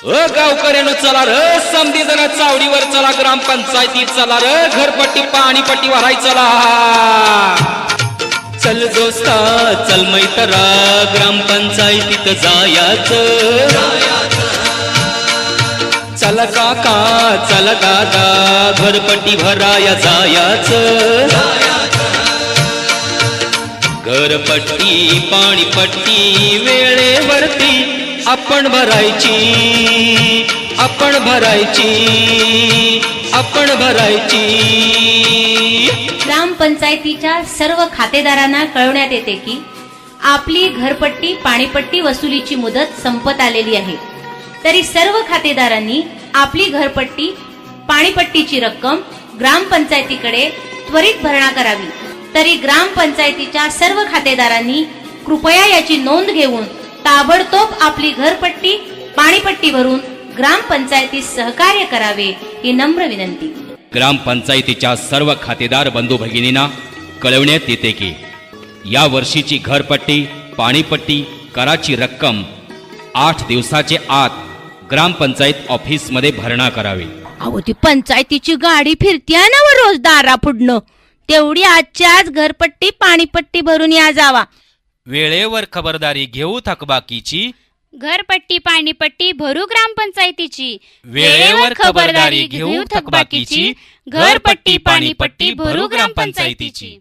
गावकऱ्यानो चला र, समधी जण चावडीवर चला, ग्रामपंचायतीत चला र, घरपट्टी पाणीपट्टी भराय चला. चल दोस्ता चल मैत्रा, ग्रामपंचायतीत जायाचं. चल काका चल दादा, घरपट्टी भराया जायाचं. घरपट्टी पाणीपट्टी वेळेवरती आपण भरायची, आपण भरायची, आपण भरायची. ग्रामपंचायतीच्या सर्व खातेदारांना कळवण्यात येते की आपली घरपट्टी पाणीपट्टी वसुलीची मुदत संपत आलेली आहे. तरी सर्व खातेदारांनी आपली घरपट्टी पाणीपट्टीची रक्कम ग्रामपंचायतीकडे त्वरित भरणा करावी. तरी ग्रामपंचायतीच्या सर्व खातेदारांनी कृपया याची नोंद घेऊन ताबडतोब आपली घरपट्टी पाणीपट्टी भरून ग्रामपंचायतीस सहकार्य करावे ही नम्र विनंती. ग्रामपंचायतीच्या सर्व खातेदार बंधू भगिनींना कळवण्यात येते की या वर्षीची घरपट्टी पाणीपट्टी कराची रक्कम 8 दिवसाचे आत ग्रामपंचायत ऑफिस मध्ये भरणा करावी. अहो ती पंचायतीची गाडी फिरतीये ना व रोज दारा पुढणं, तेवढी आजच्या आज घरपट्टी पाणीपट्टी भरून या जावा. वेळेवर खबरदारी घेऊ थकबाकीची, घरपट्टी पाणीपट्टी भरू ग्रामपंचायतीची. वेळेवर खबरदारी घेऊ थकबाकीची, घरपट्टी पाणीपट्टी भरू ग्रामपंचायतीची.